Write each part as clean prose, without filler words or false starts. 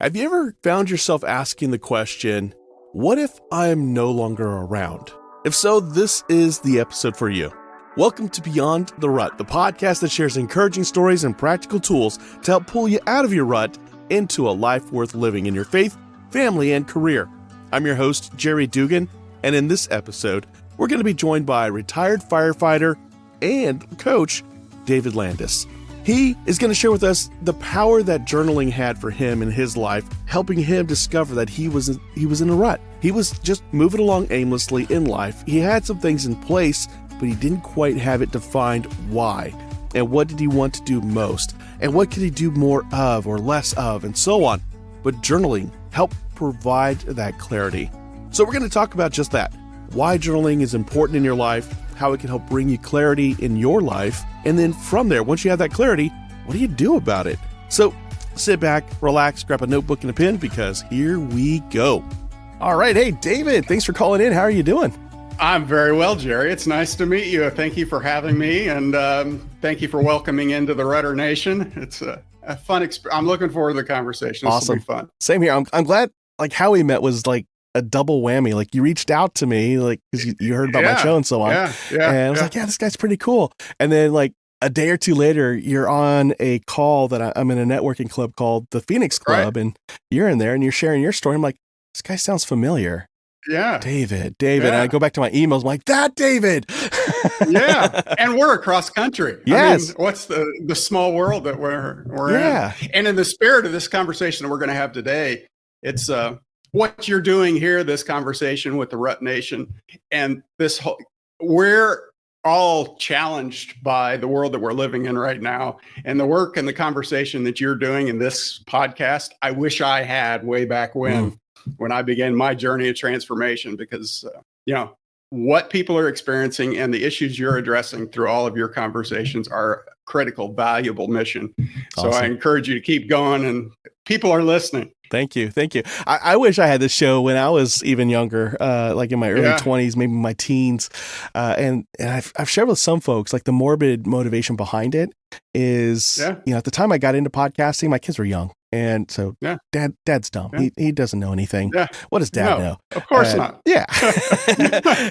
Have you ever found yourself asking the question, what if I'm no longer around? If so, this is the episode for you. Welcome to Beyond the Rut, the podcast that shares encouraging stories and practical tools to help pull you out of your rut into a life worth living in your faith, family, and career. I'm your host, Jerry Dugan, and in this episode, we're going to be joined by retired firefighter and coach, David Landis. He is going to share with us the power that journaling had for him in his life, helping him discover that he was in a rut. He was just moving along aimlessly in life. He had some things in place, but he didn't quite have it defined why. And what did he want to do most? And what could he do more of or less of, and so on. But journaling helped provide that clarity. So we're going to talk about just that. Why journaling is important in your life, how it can help bring you clarity in your life, and then from there, once you have that clarity, what do you do about it? So sit back, relax, grab a notebook and a pen, because here we go. All right. Hey, David, thanks for calling in. How are you doing? I'm very well, Jerry. It's nice to meet you. Thank you for having me, and thank you for welcoming into the Rudder Nation. It's a fun experience. I'm looking forward to the conversation. This Awesome. will be fun. Same here. I'm glad, like, how we met was like a double whammy. Like, you reached out to me, like, because you heard about my show and so on. And I was like, yeah, this guy's pretty cool. And then, like, a day or two later, you're on a call that I'm in a networking club called the Phoenix Club, and you're in there and you're sharing your story. I'm like, this guy sounds familiar. Yeah. David. And I go back to my emails. I'm like, that David. Yeah. And we're across country. Yes. I mean, what's the small world that we're Yeah. in? And in the spirit of this conversation that we're going to have today, it's what you're doing here, this conversation with the Rut Nation, and this whole, we're all challenged by the world that we're living in right now, and the work and the conversation that you're doing in this podcast. I wish I had way back when I began my journey of transformation, because what people are experiencing and the issues you're addressing through all of your conversations are critical, valuable mission. So Awesome. I encourage you to keep going, and people are listening. Thank you. I wish I had this show when I was even younger, like in my early 20s, maybe my teens. And I've shared with some folks, like, the morbid motivation behind it is, at the time I got into podcasting, my kids were young. And so dad's dumb. Yeah. He doesn't know anything. Yeah. What does dad know? Of course not. Yeah.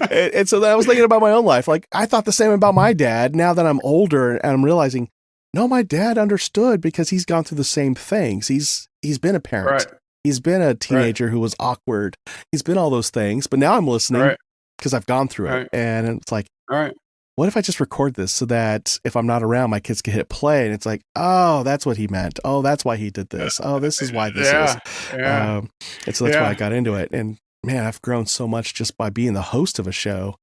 and so then I was thinking about my own life. Like, I thought the same about my dad. Now that I'm older and I'm realizing, no, my dad understood, because he's gone through the same things. He's been a parent. Right. He's been a teenager who was awkward. He's been all those things, but now I'm listening because I've gone through it. And it's like, what if I just record this so that if I'm not around, my kids can hit play? And it's like, oh, that's what he meant. Oh, that's why he did this. Oh, this is why this is. Yeah. And so that's why I got into it. And man, I've grown so much just by being the host of a show.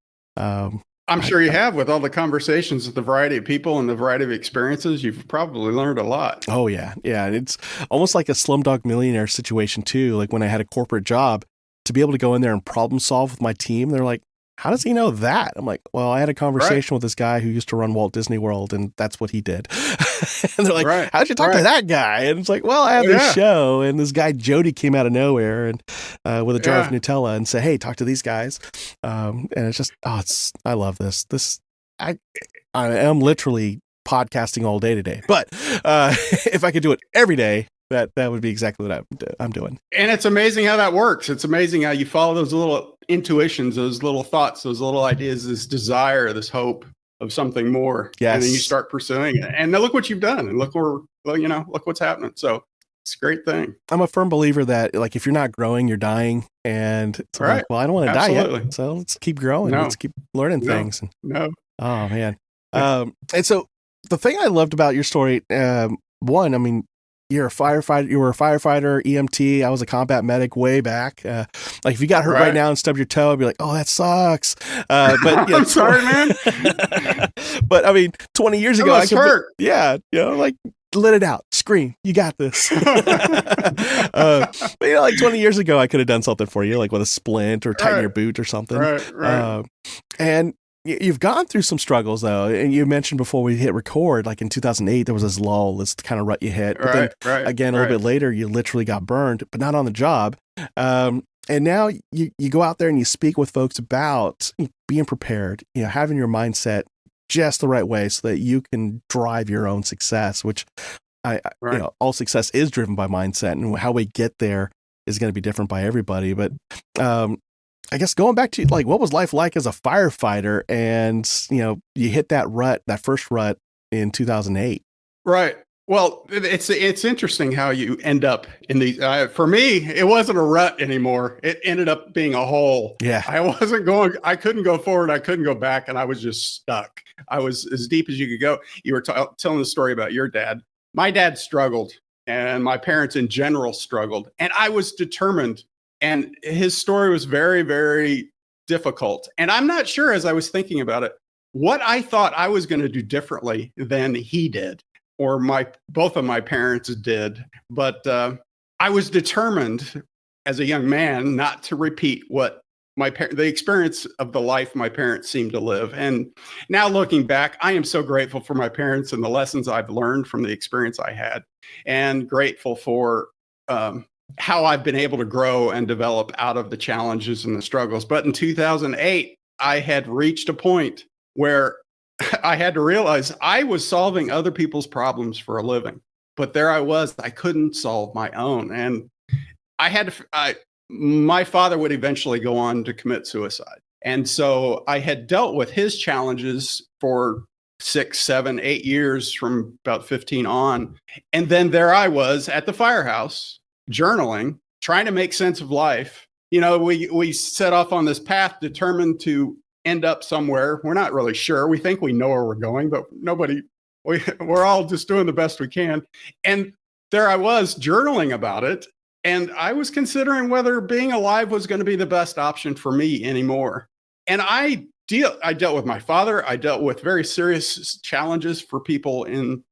I'm sure you have, with all the conversations with the variety of people and the variety of experiences. You've probably learned a lot. Oh, yeah. Yeah. And it's almost like a Slumdog Millionaire situation, too. Like, when I had a corporate job, to be able to go in there and problem solve with my team, they're like, how does he know that? I'm like, well, I had a conversation with this guy who used to run Walt Disney World, and that's what he did. And they're like, how'd you talk to that guy? And it's like, well, I have this show, and this guy Jody came out of nowhere and with a jar of Nutella and said, hey, talk to these guys. And it's just, I love this. I am literally podcasting all day today, but if I could do it every day, that would be exactly what I'm doing. And it's amazing how that works. It's amazing how you follow those little intuitions, those little thoughts, those little ideas, this desire, this hope of something more. Yes. And then you start pursuing it. And then look what you've done, and look what's happening. So it's a great thing. I'm a firm believer that, like, if you're not growing, you're dying. And it's like, well, I don't want to die yet. So let's keep growing. Let's keep learning things. Oh, man. And so the thing I loved about your story, one, I mean, you're a firefighter. You were a firefighter, EMT. I was a combat medic way back. Like, if you got hurt right now and stubbed your toe, I'd be like, "Oh, that sucks." But I'm sorry, man. But I mean, 20 years ago, I could hurt. Like, let it out, scream. You got this. But like 20 years ago, I could have done something for you, like with a splint or tighten your boot or something. Right. And you've gone through some struggles, though, and you mentioned before we hit record, like in 2008, there was this lull, this kind of rut you hit. But then again, a little bit later, you literally got burned, but not on the job. And now you go out there and you speak with folks about being prepared, having your mindset just the right way so that you can drive your own success, which Right. All success is driven by mindset, and how we get there is going to be different by everybody. But I guess going back to like, what was life like as a firefighter? And, you hit that first rut in 2008. Right. Well, it's interesting how you end up in these. For me, it wasn't a rut anymore. It ended up being a hole. Yeah. I couldn't go forward. I couldn't go back. And I was just stuck. I was as deep as you could go. You were telling the story about your dad. My dad struggled, and my parents in general struggled. And I was determined. And his story was very, very difficult. And I'm not sure, as I was thinking about it, what I thought I was going to do differently than he did, or both of my parents did. But I was determined as a young man not to repeat what the experience of the life my parents seemed to live. And now looking back, I am so grateful for my parents and the lessons I've learned from the experience I had, and grateful for how I've been able to grow and develop out of the challenges and the struggles. But in 2008, I had reached a point where I had to realize I was solving other people's problems for a living, but there I was, I couldn't solve my own. And my father would eventually go on to commit suicide. And so I had dealt with his challenges for 6, 7, 8 years from about 15 on. And then there I was at the firehouse journaling, trying to make sense of life. We set off on this path determined to end up somewhere. We're not really sure. We think we know where we're going, but we're all just doing the best we can. And there I was journaling about it. And I was considering whether being alive was going to be the best option for me anymore. And I dealt with my father. I dealt with very serious challenges for people in,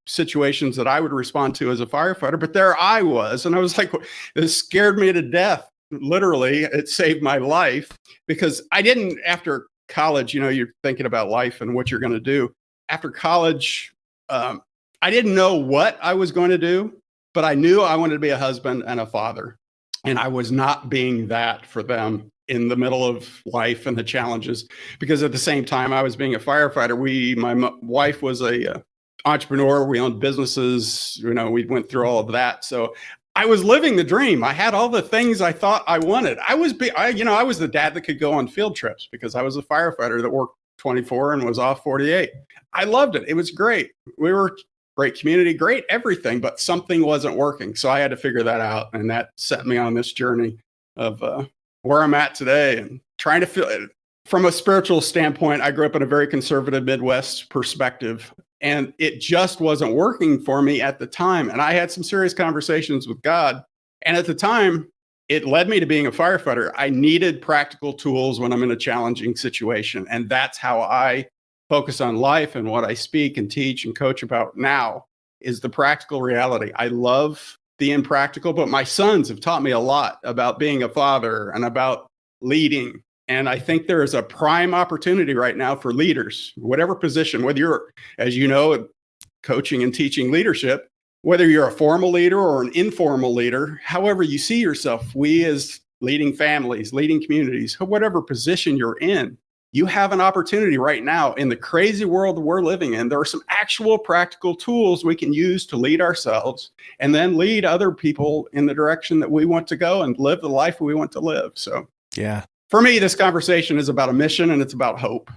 situations that I would respond to as a firefighter. But there I was, and I was like, it scared me to death. Literally, it saved my life, because I didn't, after college, you're thinking about life and what you're going to do. After college, I didn't know what I was going to do, but I knew I wanted to be a husband and a father. And I was not being that for them in the middle of life and the challenges, because at the same time I was being a firefighter. My wife was a entrepreneur. We owned businesses. We went through all of that. So I was living the dream. I had all the things I thought I wanted. I was the dad that could go on field trips because I was a firefighter that worked 24 and was off 48. I loved it. It was great. We were great community, great everything, but something wasn't working. So I had to figure that out. And that set me on this journey of where I'm at today, and trying to feel it. From a spiritual standpoint, I grew up in a very conservative Midwest perspective, and it just wasn't working for me at the time. And I had some serious conversations with God. And at the time, it led me to being a firefighter. I needed practical tools when I'm in a challenging situation. And that's how I focus on life, and what I speak and teach and coach about now is the practical reality. I love the impractical, but my sons have taught me a lot about being a father and about leading. And I think there is a prime opportunity right now for leaders, whatever position, whether you're, as you know, coaching and teaching leadership, whether you're a formal leader or an informal leader, however you see yourself, we as leading families, leading communities, whatever position you're in, you have an opportunity right now in the crazy world that we're living in. There are some actual practical tools we can use to lead ourselves and then lead other people in the direction that we want to go and live the life we want to live. So, yeah. For me, this conversation is about a mission, and it's about hope.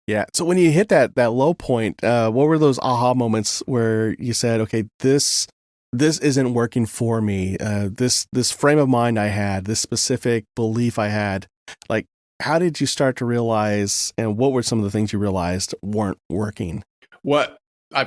Yeah. So when you hit that low point, what were those aha moments where you said, okay, this isn't working for me. This frame of mind I had, this specific belief I had, like, how did you start to realize, and what were some of the things you realized weren't working? What I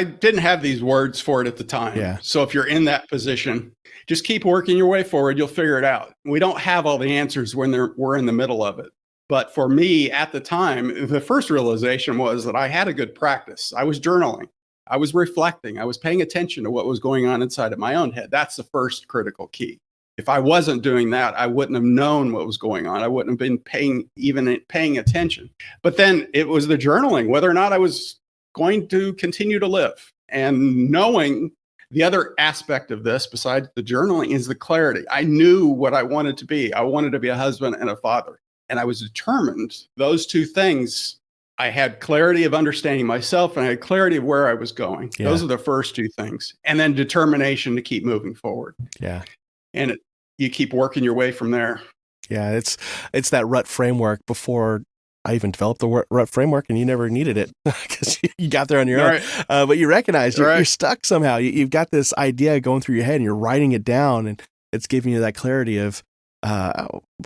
didn't have these words for it at the time. Yeah. So if you're in that position, just keep working your way forward. You'll figure it out. We don't have all the answers when we're in the middle of it. But for me at the time, the first realization was that I had a good practice. I was journaling. I was reflecting. I was paying attention to what was going on inside of my own head. That's the first critical key. If I wasn't doing that, I wouldn't have known what was going on. I wouldn't have been paying attention. But then it was the journaling, whether or not I was going to continue to live. And knowing the other aspect of this, besides the journaling, is the clarity. I knew what I wanted to be. I wanted to be a husband and a father. And I was determined those two things I had clarity of understanding myself, and I had clarity of where I was going. Yeah. Those are the first two things. And then determination to keep moving forward. Yeah. And you keep working your way from there. Yeah. It's that rut framework before I even developed the rut framework, and you never needed it because you got there on your own. But you recognize you're stuck somehow. You've got this idea going through your head and you're writing it down, and it's giving you that clarity of,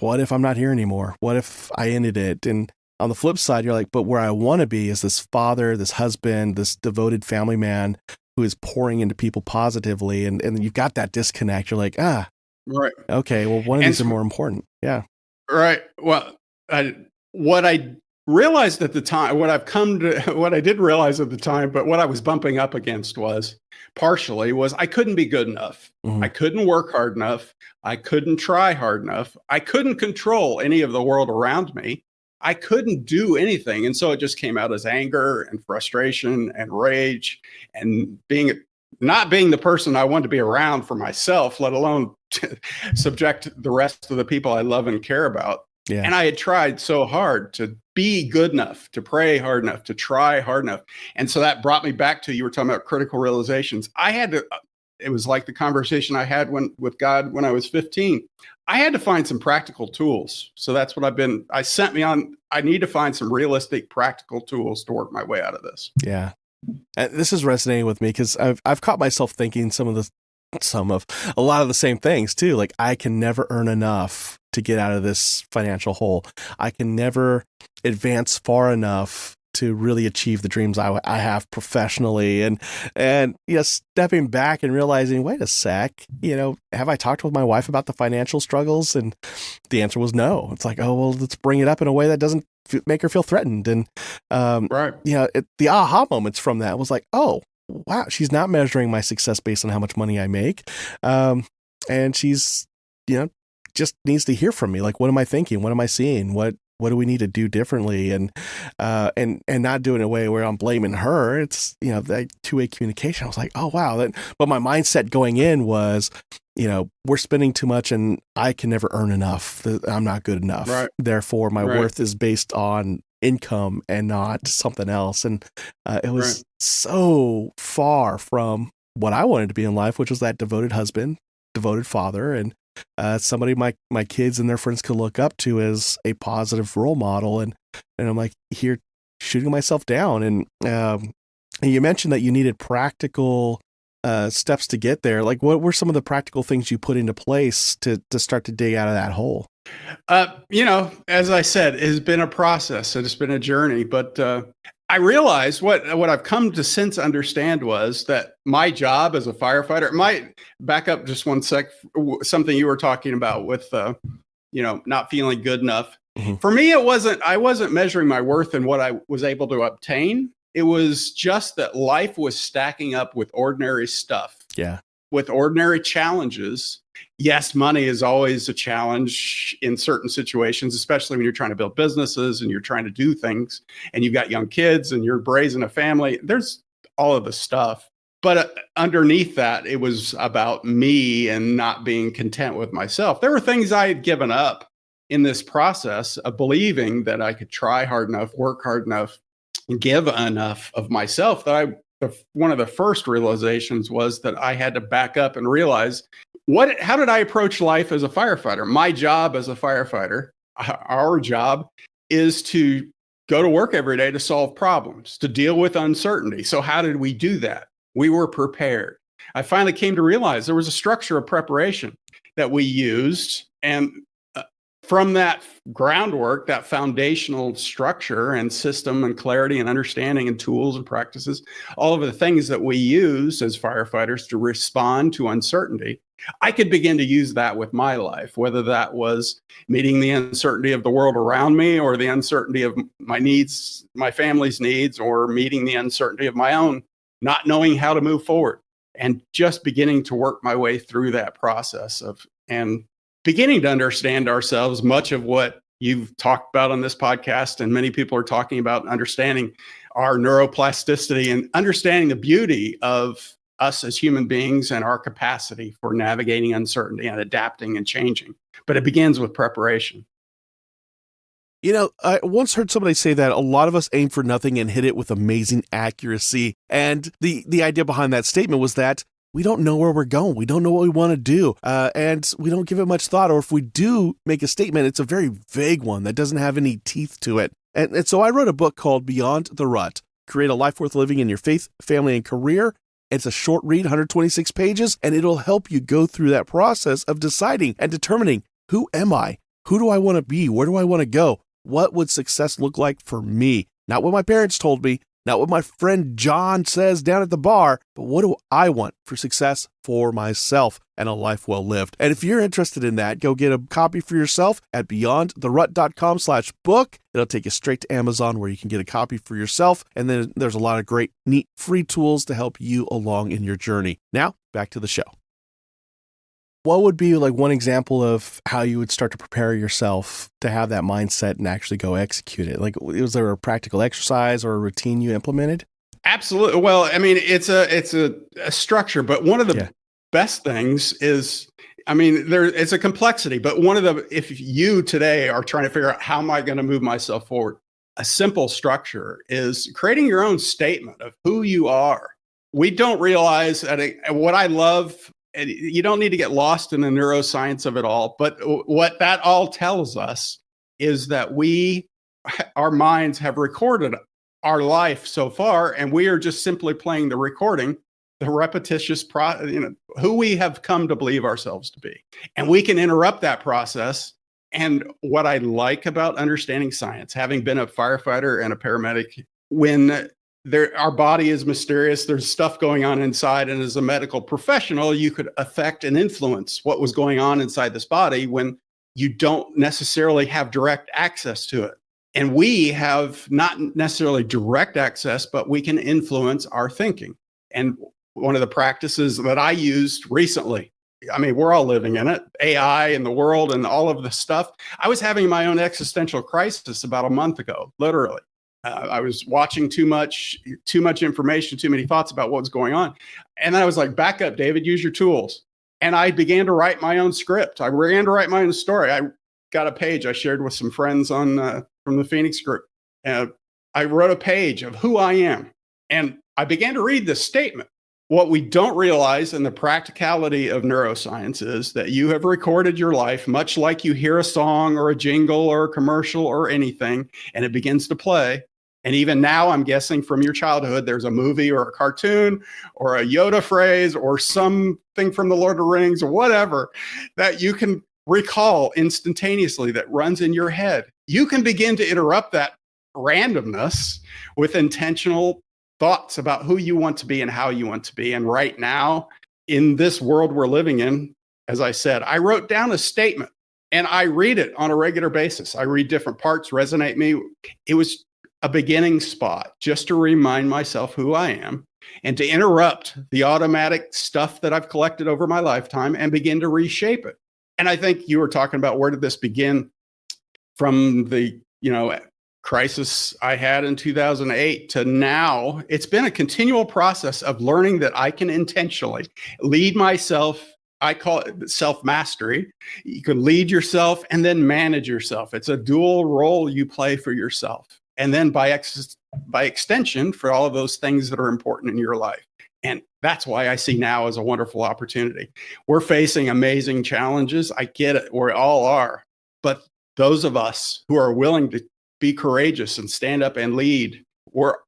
what if I'm not here anymore? What if I ended it? And on the flip side, you're like, but where I want to be is this father, this husband, this devoted family man who is pouring into people positively. And you've got that disconnect. You're like, right. Okay. Well, one of these are more important. Yeah. Right. Well, what I realized at the time, what I did realize at the time, but what I was bumping up against was I couldn't be good enough. Mm-hmm. I couldn't work hard enough. I couldn't try hard enough. I couldn't control any of the world around me. I couldn't do anything. And so it just came out as anger and frustration and rage and not being the person I wanted to be around for myself, let alone subject the rest of the people I love and care about. Yeah. And I had tried so hard to be good enough, to pray hard enough, to try hard enough. And so that brought me back to, you were talking about critical realizations. It was like the conversation I had with God when I was 15. I had to find some practical tools. So that's what I need to find some realistic, practical tools to work my way out of this. Yeah. This is resonating with me because I've caught myself thinking a lot of the same things too. Like, I can never earn enough to get out of this financial hole. I can never advance far enough to really achieve the dreams I have professionally. And stepping back and realizing, wait a sec, have I talked with my wife about the financial struggles? And the answer was no. It's like, oh, well, let's bring it up in a way that doesn't make her feel threatened. And, the aha moments from that was like, oh, wow, she's not measuring my success based on how much money I make. And she's, just needs to hear from me. Like, what am I thinking? What am I seeing? What do we need to do differently? And not do it in a way where I'm blaming her. It's, that two-way communication. I was like, oh, wow. But my mindset going in was, we're spending too much and I can never earn enough. I'm not good enough. Right. Therefore, my worth is based on income and not something else. And it was so far from what I wanted to be in life, which was that devoted husband, devoted father, and somebody my kids and their friends could look up to as a positive role model. And I'm like, here, shooting myself down. And you mentioned that you needed practical steps to get there. Like, what were some of the practical things you put into place to start to dig out of that hole? As I said, it has been a process. It's been a journey, but I realized what I've come to since understand was that my job as a firefighter, might back up just one sec, something you were talking about with, not feeling good enough. Mm-hmm. For me, I wasn't measuring my worth in what I was able to obtain. It was just that life was stacking up with ordinary stuff. Yeah. With ordinary challenges. Yes, money is always a challenge in certain situations, especially when you're trying to build businesses and you're trying to do things and you've got young kids and you're raising a family. There's all of the stuff. But underneath that, it was about me and not being content with myself. There were things I had given up in this process of believing that I could try hard enough, work hard enough, and give enough of myself that one of the first realizations was that I had to back up and realize how did I approach life as a firefighter? My job as a firefighter, our job is to go to work every day to solve problems, to deal with uncertainty. So how did we do that? We were prepared. I finally came to realize there was a structure of preparation that we used. And from that groundwork, that foundational structure and system and clarity and understanding and tools and practices, all of the things that we use as firefighters to respond to uncertainty, I could begin to use that with my life, whether that was meeting the uncertainty of the world around me or the uncertainty of my needs, my family's needs, or meeting the uncertainty of my own, not knowing how to move forward, and just beginning to work my way through that process and beginning to understand ourselves. Much of what you've talked about on this podcast and many people are talking about, understanding our neuroplasticity and understanding the beauty of us as human beings and our capacity for navigating uncertainty and adapting and changing. But it begins with preparation. I once heard somebody say that a lot of us aim for nothing and hit it with amazing accuracy. And the idea behind that statement was that we don't know where we're going. We don't know what we want to do. And we don't give it much thought. Or if we do make a statement, it's a very vague one that doesn't have any teeth to it. And so I wrote a book called Beyond the Rut, Create a Life Worth Living in Your Faith, Family, and Career. It's a short read, 126 pages, and it'll help you go through that process of deciding and determining, who am I? Who do I want to be? Where do I want to go? What would success look like for me? Not what my parents told me, not what my friend John says down at the bar, but what do I want for success for myself and a life well lived? And if you're interested in that, go get a copy for yourself at beyondtherut.com/book. It'll take you straight to Amazon where you can get a copy for yourself. And then there's a lot of great, neat, free tools to help you along in your journey. Now, back to the show. What would be like one example of how you would start to prepare yourself to have that mindset and actually go execute it? Like, was there a practical exercise or a routine you implemented? Absolutely. Well, I mean, it's a structure, but one of the best things is, it's a complexity, but if you today are trying to figure out how am I going to move myself forward, a simple structure is creating your own statement of who you are. We don't realize what I love. And you don't need to get lost in the neuroscience of it all. But what that all tells us is that our minds have recorded our life so far, and we are just simply playing the recording, the repetitious, who we have come to believe ourselves to be. And we can interrupt that process. And what I like about understanding science, having been a firefighter and a paramedic, when our body is mysterious. There's stuff going on inside. And as a medical professional, you could affect and influence what was going on inside this body when you don't necessarily have direct access to it. And we have not necessarily direct access, but we can influence our thinking. And one of the practices that I used recently, we're all living in it, AI and the world and all of the stuff. I was having my own existential crisis about a month ago, literally. I was watching too much information, too many thoughts about what's going on. And I was like, back up, David, use your tools. And I began to write my own script. I began to write my own story. I got a page I shared with some friends from the Phoenix group. I wrote a page of who I am. And I began to read this statement. What we don't realize in the practicality of neuroscience is that you have recorded your life, much like you hear a song or a jingle or a commercial or anything, and it begins to play. And even now, I'm guessing from your childhood, there's a movie or a cartoon or a Yoda phrase or something from the Lord of the Rings or whatever that you can recall instantaneously that runs in your head. You can begin to interrupt that randomness with intentional thoughts about who you want to be and how you want to be. And right now, in this world we're living in, as I said, I wrote down a statement and I read it on a regular basis. I read different parts, resonate me. It was a beginning spot just to remind myself who I am and to interrupt the automatic stuff that I've collected over my lifetime and begin to reshape it. And I think you were talking about, where did this begin? From the, crisis I had in 2008 to now. It's been a continual process of learning that I can intentionally lead myself. I call it self-mastery. You can lead yourself and then manage yourself. It's a dual role you play for yourself. And then by extension, for all of those things that are important in your life. And that's why I see now as a wonderful opportunity. We're facing amazing challenges. I get it. We all are. But those of us who are willing to be courageous and stand up and lead,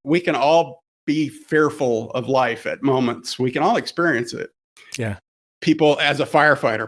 we can all be fearful of life at moments. We can all experience it. Yeah. People, as a firefighter,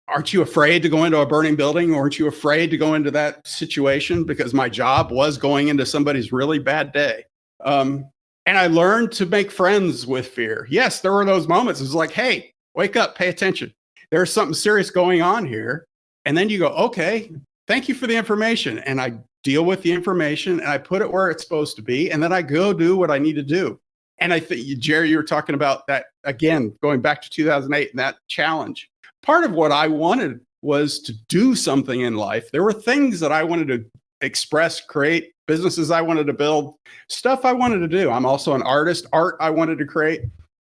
aren't you afraid to go into a burning building? Aren't you afraid to go into that situation? Because my job was going into somebody's really bad day. And I learned to make friends with fear. Yes, there were those moments. It's like, hey, wake up, pay attention. There's something serious going on here. And then you go, okay, thank you for the information. And I deal with the information and I put it where it's supposed to be. And then I go do what I need to do. And I think, Jerry, you were talking about that, again, going back to 2008 and that challenge. Part of what I wanted was to do something in life. There were things that I wanted to express, create, businesses I wanted to build, stuff I wanted to do. I'm also an artist, art I wanted to create.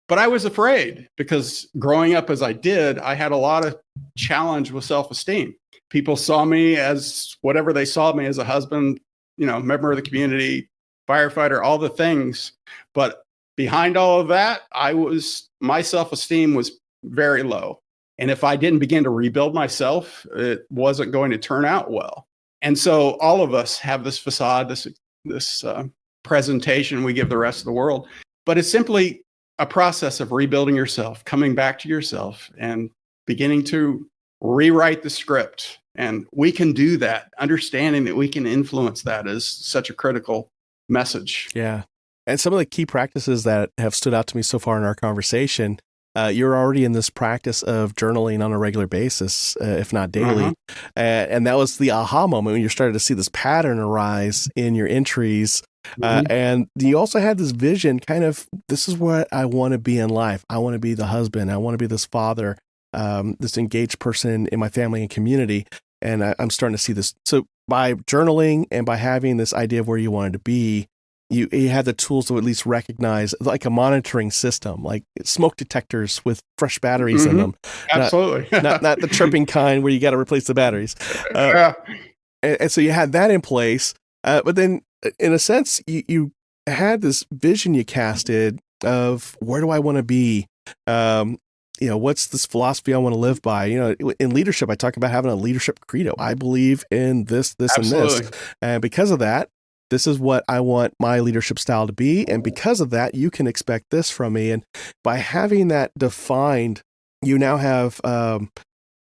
But I was afraid because growing up as I did, I had a lot of challenge with self-esteem. People saw me as whatever they saw me as, a husband, member of the community, firefighter, all the things. But behind all of that, my self-esteem was very low. And if I didn't begin to rebuild myself, it wasn't going to turn out well. And so all of us have this facade, this presentation we give the rest of the world, but it's simply a process of rebuilding yourself, coming back to yourself and beginning to rewrite the script. And we can do that. Understanding that we can influence that is such a critical message. Yeah. And some of the key practices that have stood out to me so far in our conversation, you're already in this practice of journaling on a regular basis, if not daily. And that was the aha moment when you started to see this pattern arise in your entries. And you also had this vision, kind of, this is what I want to be in life. I want to be the husband. I want to be this father, this engaged person in my family and community. And I'm starting to see this. So by journaling and by having this idea of where you wanted to be, you had the tools to at least recognize, like a monitoring system, like smoke detectors with fresh batteries in them. Absolutely. Not the chirping kind where you got to replace the batteries. And so you had that in place. But then in a sense, you had this vision you casted of where do I want to be? What's this philosophy I want to live by? In leadership, I talk about having a leadership credo. I believe in this, Absolutely. and this. And because of that, this is what I want my leadership style to be. And because of that, you can expect this from me. And by having that defined, you now have, what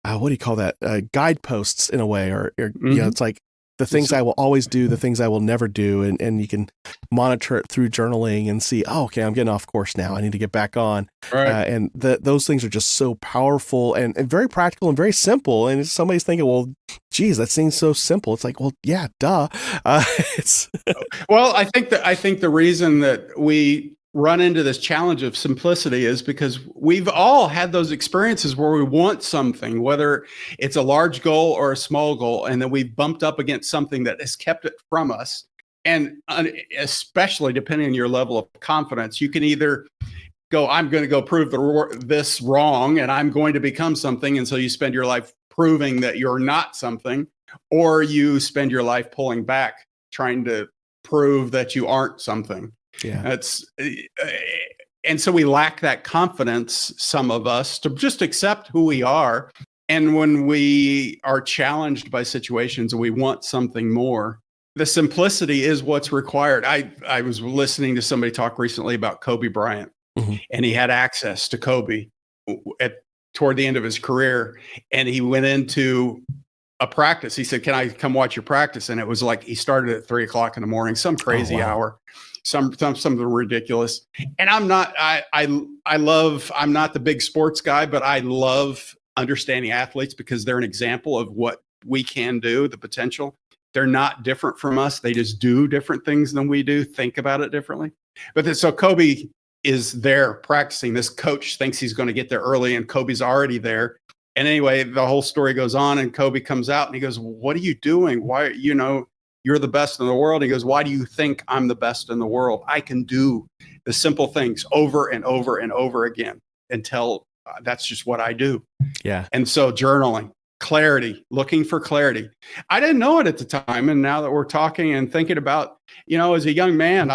do you call that? Guideposts in a way, or it's like the things I will always do, the things I will never do. And you can monitor it through journaling and see, okay, I'm getting off course now. I need to get back on. Right. And those things are just so powerful and very practical and very simple. And somebody's thinking, well, geez, that seems so simple. It's like, well, yeah, duh. Well, I think the reason that we run into this challenge of simplicity is because we've all had those experiences where we want something, whether it's a large goal or a small goal, and then we've bumped up against something that has kept it from us. And especially depending on your level of confidence, you can either go, I'm going to go prove this wrong and I'm going to become something. And so you spend your life proving that you're not something, or you spend your life pulling back, trying to prove that you aren't something. Yeah. And so we lack that confidence, some of us, to just accept who we are. And when we are challenged by situations and we want something more, the simplicity is what's required. I was listening to somebody talk recently about Kobe Bryant, and he had access to Kobe toward the end of his career. And he went into a practice. He said, can I come watch your practice? And it was like, he started at 3:00 in the morning, some crazy hour, something ridiculous. And I'm not the big sports guy, but I love understanding athletes because they're an example of what we can do, the potential. They're not different from us. They just do different things than we do, think about it differently. So Kobe is there practicing. This coach thinks he's going to get there early, and Kobe's already there. And anyway, the whole story goes on, and Kobe comes out and he goes, what are you doing? Why, you're the best in the world. He goes, why do you think I'm the best in the world? I can do the simple things over and over and over again until that's just what I do. Yeah. And so journaling, clarity, looking for clarity. I didn't know it at the time. And now that we're talking and thinking about, as a young man,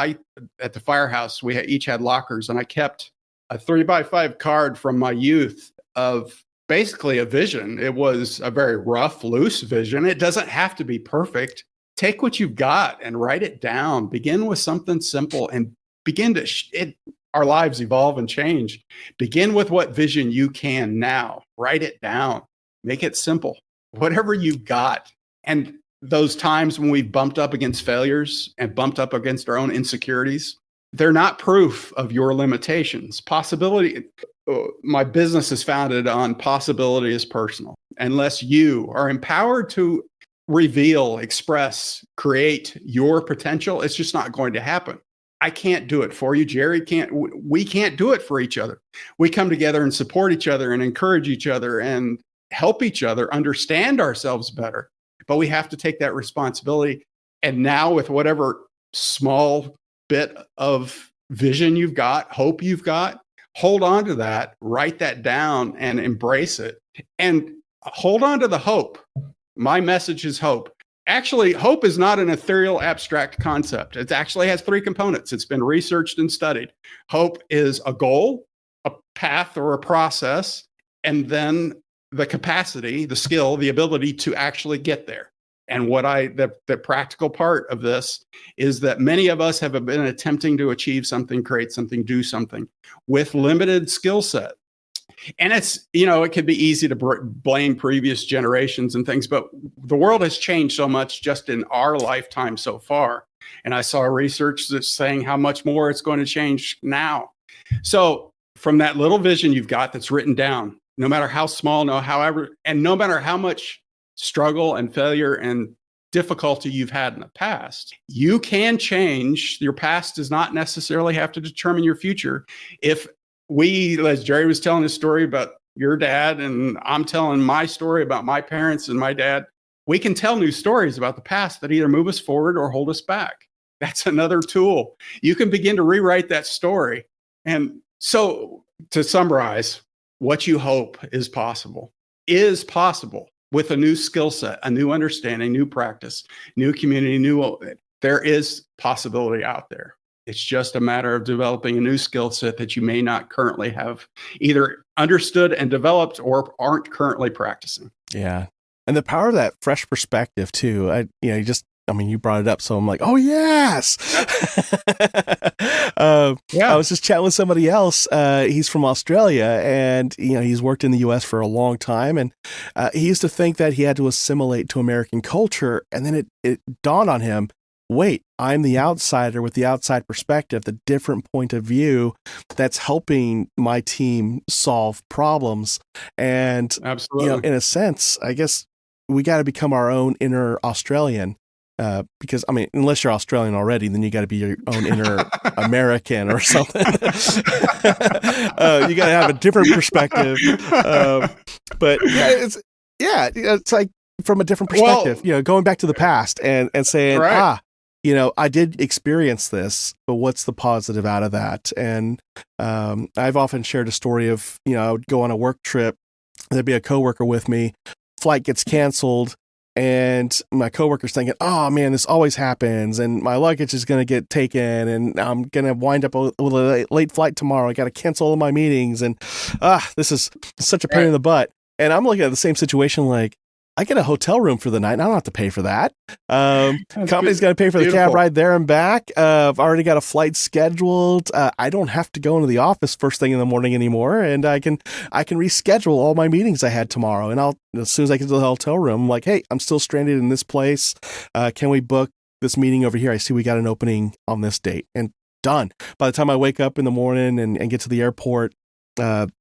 at the firehouse, we each had lockers, and I kept a 3x5 card from my youth of basically a vision. It was a very rough, loose vision. It doesn't have to be perfect. Take what you've got and write it down. Begin with something simple and begin to, our lives evolve and change. Begin with what vision you can now. Write it down. Make it simple. Whatever you've got. And those times when we've bumped up against failures and bumped up against our own insecurities, they're not proof of your limitations. Possibility. My business is founded on possibility is personal. Unless you are empowered to reveal, express, create your potential, it's just not going to happen. I can't do it for you. Jerry can't. We can't do it for each other. We come together and support each other and encourage each other and help each other understand ourselves better. But we have to take that responsibility. And now, with whatever small bit of vision you've got, hope you've got, hold on to that, write that down and embrace it. And hold on to the hope. My message is hope. Actually, hope is not an ethereal, abstract concept. It actually has three components. It's been researched and studied. Hope is a goal, a path, or a process, and then the capacity, the skill, the ability to actually get there. And the practical part of this is that many of us have been attempting to achieve something, create something, do something with limited skill set. And it's, it can be easy to blame previous generations and things, but the world has changed so much just in our lifetime so far. And I saw research that's saying how much more it's going to change now. So from that little vision you've got that's written down, no matter how small, no matter how much struggle and failure and difficulty you've had in the past, you can change. Your past does not necessarily have to determine your future. If as Jerry was telling his story about your dad, and I'm telling my story about my parents and my dad, we can tell new stories about the past that either move us forward or hold us back. That's another tool. You can begin to rewrite that story. And so to summarize, what you hope is possible with a new skill set, a new understanding, new practice, new community, there is possibility out there. It's just a matter of developing a new skill set that you may not currently have either understood and developed or aren't currently practicing. Yeah. And the power of that fresh perspective too. You brought it up. So I'm like, oh yes. I was just chatting with somebody else. He's from Australia and, he's worked in the US for a long time. And he used to think that he had to assimilate to American culture. And then it dawned on him, wait, I'm the outsider with the outside perspective, the different point of view that's helping my team solve problems. And, absolutely, in a sense, I guess we got to become our own inner Australian. Because unless you're Australian already, then you got to be your own inner American or something. You got to have a different perspective. But it's like from a different perspective. Going back to the past and saying, right. I did experience this, but what's the positive out of that? And I've often shared a story of, I would go on a work trip. There'd be a coworker with me. Flight gets canceled. And my coworker's thinking, oh man, this always happens. And my luggage is going to get taken. And I'm going to wind up with a late flight tomorrow. I got to cancel all of my meetings. And this is such a pain in the butt. And I'm looking at the same situation like, I get a hotel room for the night and I don't have to pay for that. Company's got to pay for the cab ride there and back. I've already got a flight scheduled. I don't have to go into the office first thing in the morning anymore. And I can reschedule all my meetings I had tomorrow. And as soon as I get to the hotel room, I'm like, hey, I'm still stranded in this place. Can we book this meeting over here? I see we got an opening on this date, and done. By the time I wake up in the morning and get to the airport, that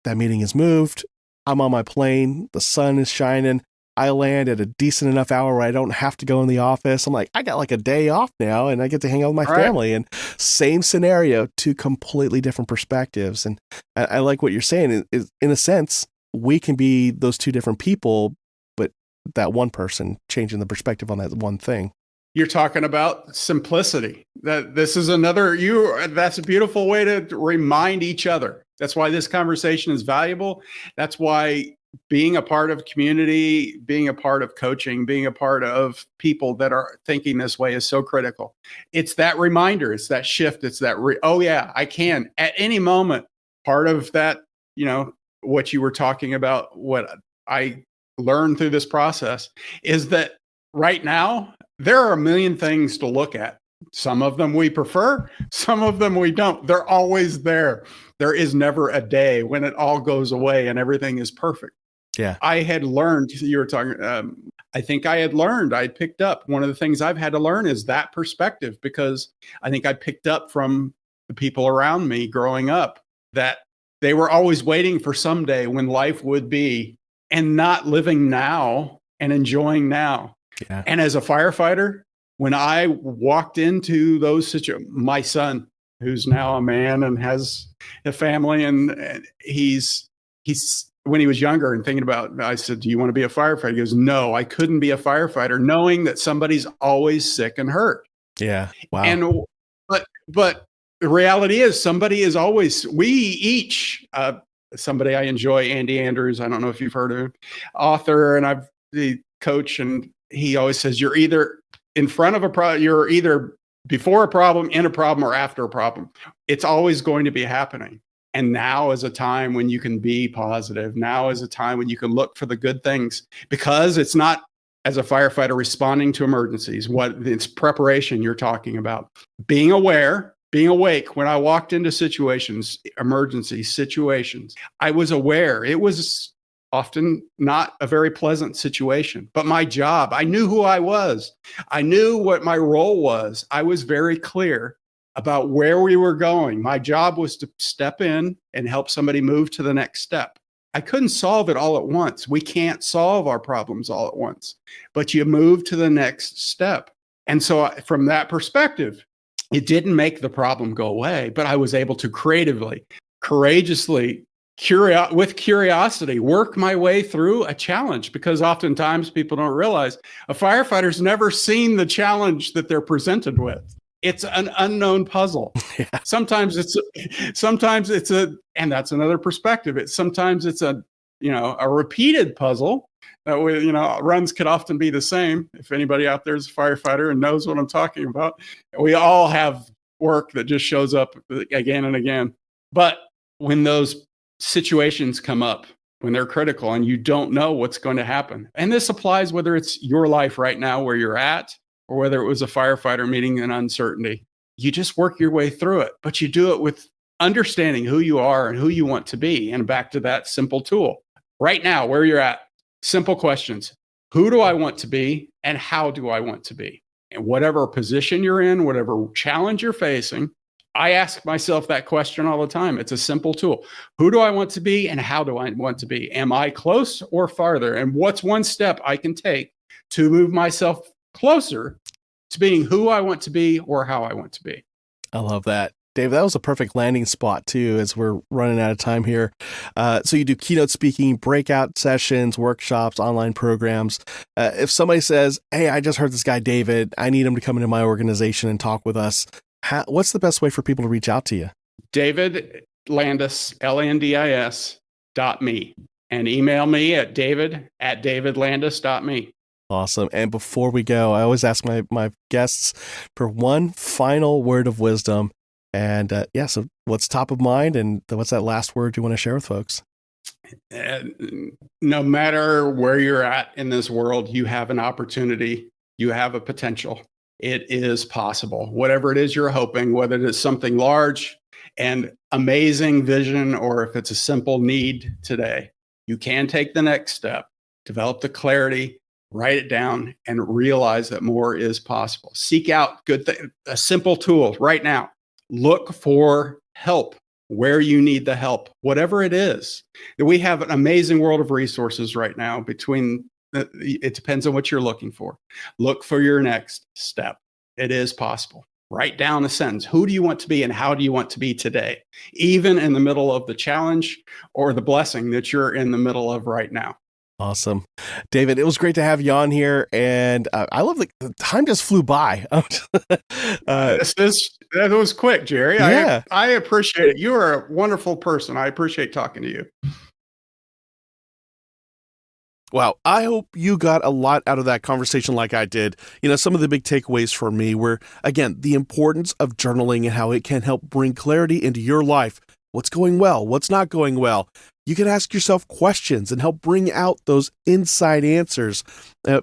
meeting is moved. I'm on my plane. The sun is shining. I land at a decent enough hour where I don't have to go in the office. I'm like, I got like a day off now and I get to hang out with my family. And same scenario, two completely different perspectives. And I like what you're saying. In a sense, we can be those two different people, but that one person changing the perspective on that one thing. You're talking about simplicity. That's a beautiful way to remind each other. That's why this conversation is valuable. That's why being a part of community, being a part of coaching, being a part of people that are thinking this way is so critical. It's that reminder, it's that shift, it's that, I can at any moment. Part of that, what you were talking about, what I learned through this process is that right now, there are a million things to look at. Some of them we prefer, some of them we don't. They're always there. There is never a day when it all goes away and everything is perfect. Yeah. I had learned, you were talking, I picked up one of the things I've had to learn is that perspective, because I think I picked up from the people around me growing up that they were always waiting for someday when life would be, and not living now and enjoying now. Yeah. And as a firefighter, when I walked into those situations, my son, who's now a man and has a family, and he's when he was younger and thinking about, I said, do you want to be a firefighter? He goes, no, I couldn't be a firefighter, knowing that somebody's always sick and hurt. Yeah. Wow. And but the reality is somebody is always, we each, somebody I enjoy, Andy Andrews, I don't know if you've heard of him, author, and coach, and he always says, you're either in front of a problem, you're either before a problem, in a problem, or after a problem. It's always going to be happening. And now is a time when you can be positive. Now is a time when you can look for the good things, because it's not, as a firefighter, responding to emergencies. It's preparation you're talking about. Being aware, being awake. When I walked into situations, emergency situations, I was aware. It was often not a very pleasant situation, but my job, I knew who I was. I knew what my role was. I was very clear about where we were going. My job was to step in and help somebody move to the next step. I couldn't solve it all at once. We can't solve our problems all at once, but you move to the next step. And so from that perspective, it didn't make the problem go away, but I was able to creatively, courageously, with curiosity, work my way through a challenge, because oftentimes people don't realize a firefighter's never seen the challenge that they're presented with. It's an unknown puzzle. Yeah. Sometimes it's and that's another perspective. Sometimes it's a repeated puzzle that runs could often be the same. If anybody out there is a firefighter and knows what I'm talking about, we all have work that just shows up again and again. But when those situations come up, when they're critical and you don't know what's going to happen, and this applies whether it's your life right now where you're at, or whether it was a firefighter meeting an uncertainty, you just work your way through it. But you do it with understanding who you are and who you want to be. And back to that simple tool. Right now, where you're at, simple questions. Who do I want to be, and how do I want to be? And whatever position you're in, whatever challenge you're facing, I ask myself that question all the time. It's a simple tool. Who do I want to be, and how do I want to be? Am I close or farther? And what's one step I can take to move myself closer to being who I want to be or how I want to be? I love that. Dave, that was a perfect landing spot too, as we're running out of time here. So you do keynote speaking, breakout sessions, workshops, online programs. If somebody says, hey, I just heard this guy, David, I need him to come into my organization and talk with us, what's the best way for people to reach out to you? David Landis, LANDIS.me, and email me at david@davidlandis.me. Awesome. And before we go, I always ask my guests for one final word of wisdom. And so what's top of mind, and what's that last word you want to share with folks? No matter where you're at in this world, you have an opportunity, you have a potential. It is possible. Whatever it is you're hoping, whether it is something large and amazing vision, or if it's a simple need today, you can take the next step, develop the clarity, write it down, and realize that more is possible. Seek out a simple tool right now. Look for help where you need the help, whatever it is. We have an amazing world of resources right now. It depends on what you're looking for. Look for your next step. It is possible. Write down a sentence. Who do you want to be, and how do you want to be today, even in the middle of the challenge or the blessing that you're in the middle of right now? Awesome. David, it was great to have you on here. And I love the time just flew by. That was quick, Jerry. Yeah. I appreciate it. You are a wonderful person. I appreciate talking to you. Wow. I hope you got a lot out of that conversation like I did. Some of the big takeaways for me were, again, the importance of journaling and how it can help bring clarity into your life. What's going well? What's not going well? You can ask yourself questions and help bring out those inside answers,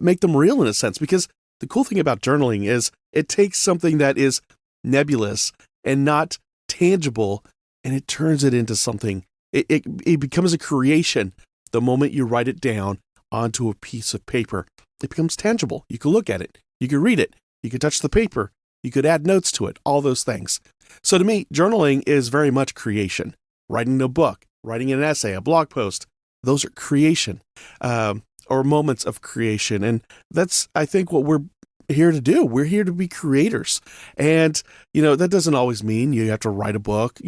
make them real in a sense, because the cool thing about journaling is it takes something that is nebulous and not tangible, and it turns it into something. It becomes a creation the moment you write it down onto a piece of paper. It becomes tangible. You can look at it. You can read it. You can touch the paper. You could add notes to it, all those things. So to me, journaling is very much creation. Writing a book, writing an essay, a blog post, those are creation, or moments of creation. And that's, I think, what we're here to do. We're here to be creators. And, that doesn't always mean you have to write a book,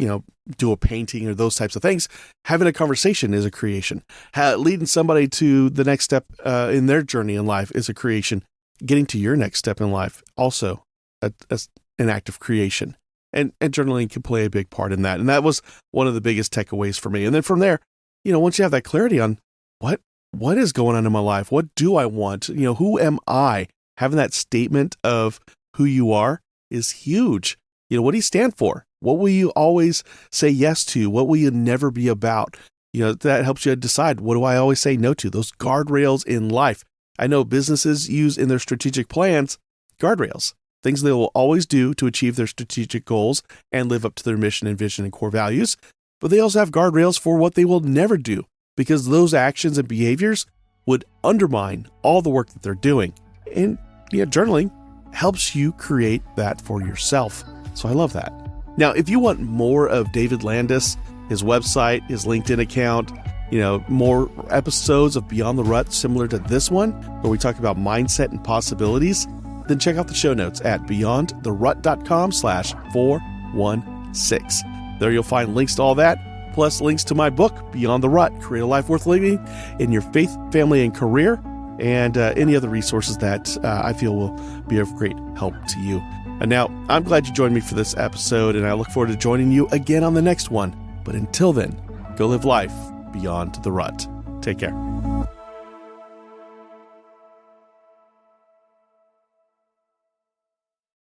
do a painting or those types of things. Having a conversation is a creation. Leading somebody to the next step in their journey in life is a creation. Getting to your next step in life, also an act of creation. And journaling can play a big part in that. And that was one of the biggest takeaways for me. And then from there, once you have that clarity on what what is going on in my life? What do I want? Who am I? Having that statement of who you are is huge. What do you stand for? What will you always say yes to? What will you never be about? That helps you decide, what do I always say no to? Those guardrails in life. I know businesses use in their strategic plans guardrails, things they will always do to achieve their strategic goals and live up to their mission and vision and core values. But they also have guardrails for what they will never do, because those actions and behaviors would undermine all the work that they're doing. And journaling helps you create that for yourself. So I love that. Now, if you want more of David Landis, his website, his LinkedIn account, more episodes of Beyond the Rut similar to this one, where we talk about mindset and possibilities, then check out the show notes at beyondtherut.com/416. There you'll find links to all that, plus links to my book, Beyond the Rut, Create a Life Worth Living in Your Faith, Family, and Career, and any other resources that I feel will be of great help to you. And now, I'm glad you joined me for this episode, and I look forward to joining you again on the next one. But until then, go live life beyond the rut. Take care.